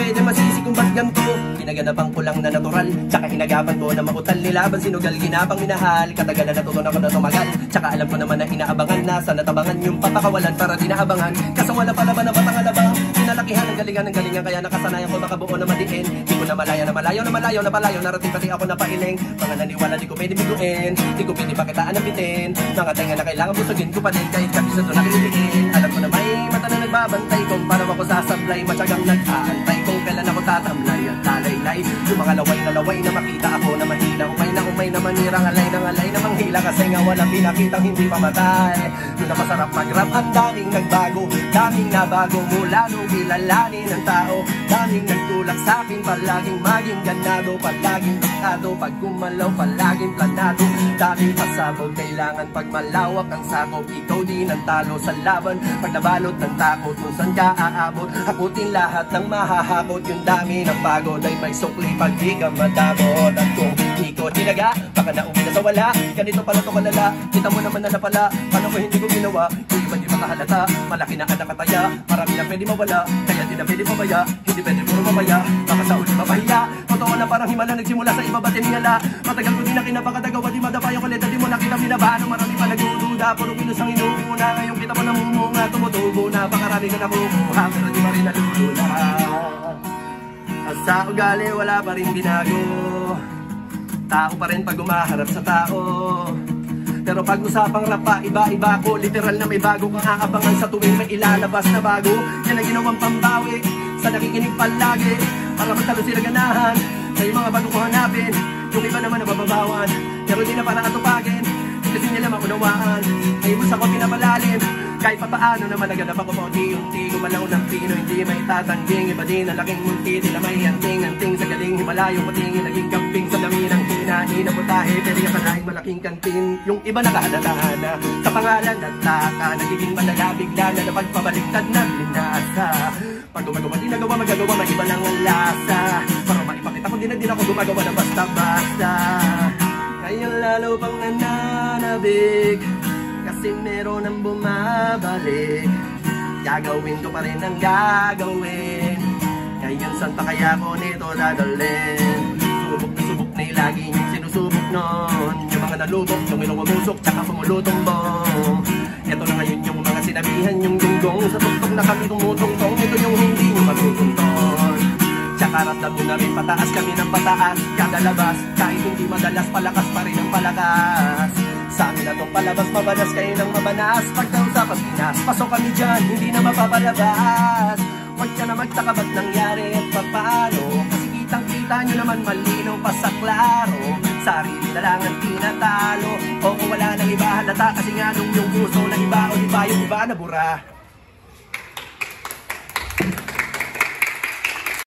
pwede masisi kung ba't ganto. Ginaganapan ko lang na natural, tsaka hinagapan ko na makutal. Nilaban sinugal, ginapang minahal, katagalan natuto na ko na tumagal. Tsaka alam ko naman na inaabangan, nasa natabangan yung papakawalan para di naabangan. Kaso wala pala ba na batang alabang, pinalakihan ng galingan, kaya nakasanayan ko makabuo na madiin. Di ko na malaya na malayo na malayo na palayo, narating pati ako na pailing. Mga naniwala di ko pwede biguin, di ko pwede pakitaan ng bitin. Mga tenga na kailangan busugin ko pa din, kahit kapisan doon nakilitiin. Alam ko na may mata na nagbabantay kung paano ako sasablay, matyagang nag-aantay kung kailan ako tatamlay at talaylay. Yung mga laway na makita ako na mahina, umay na manirang alay na manghila, kasi nga walang pinakitang hindi pamatay. Doon na masarap mag-rap, ang daming nagbago, daming nabago mula nung kilalanin ng tao. Daming nagtulak sa akin, palaging maging ganado, palaging pasado, pag gumalaw palaging planado. Daming pasabog, kailangan pag malawak ang sakop, ikaw din ang talo sa laban. Pag nabalot ng takot, kung saan ka aabot, hakutin lahat ng mahahakot. Yung dami ng pagod ay may sukli pag di ka madamot. At kung di ko tinaga, baka nauwi na sa wala. Ganito pala to kalala, kita mo naman na napala, paano ko hindi ko ginawa? Yung iba di makahalata, malaki na anak kataya, marami na pwede mawala, kaya di na pwede pabaya, hindi pwede puro mamaya, baka sa uli mapahiya. Totoo na parang himala nagsimula sa iba, ba't tiningala? Matagal ko din na kinapakatagawa, di madapa yung kalita, di mo nakita binabahan. Marami pa nagdududa, puro kilos ang inuuna. Ngayon kita mo namumunga, tumutubo na, pakarami ka nakukuha, pero di pa rin nalulula. At sa ugali wala pa rin binago, tao pa rin pag umaharap sa tao. Pero pag usapang rap pa, iba-iba ko, literal na may bago kang aabangan sa tuwing may ilalabas na bago. Yan ang ginawang pambawi sa nakikinig palagi, para magtalo sila ganahan sa yung mga bago ko hanapin. Yung iba naman nabababawan, pero di na para atupagin, kasi nila maunawaan. May ibus ako pinapalalim, kahit pa paano naman naganap ako paunti-unti. Gumalaw ng pino, hindi may tatangging. Iba din ang laking munti, tila may anting-anting. Sa galing himalayong patingin, naging camping sa dami ng hinahin na putahe, pero yung kanaing malaking kantin. Yung iba nakahalata sa pangalan at taka, nagiging malala, bigla na napagpabaliktad ng linasa. Pag gumagawa di nagawa, magagawa, may iba lang ang lasa. Para maipakita ko din ako gumagawa ng basta-basta. Ngayon lalo pang nananabig, kasi meron ang bumabalik. Gagawin ko pa rin ang gagawin, ngayon saan pa kaya ko nito dadalhin? Subok na lagi yung sinusubok nun, yung mga nalubok, yung ilong umusok, tsaka pumulutong bong. Ito na ngayon yung mga sinabihan yung dunggong, sa tuktok na kami tumutungtong, ito yung hindi nyo matutunton. Tsaka ramdam mo na rin pataas kami ng pataas, kada labas, kahit hindi madalas, palakas pa rin ang palakas. Sa amin na itong palabas, mabanas kayo ng mabanas. Pag nausapas Pinas, pasok kami dyan, hindi na mapapalabas. Huwag ka na magtaka ba't nangyari at paano, kasi kitang-kita nyo naman malinaw pa sa klaro. Sarili na lang ang tinatalo, oo wala nang iba halata, kasi nga nung yung puso na iba o iba yung iba na bura.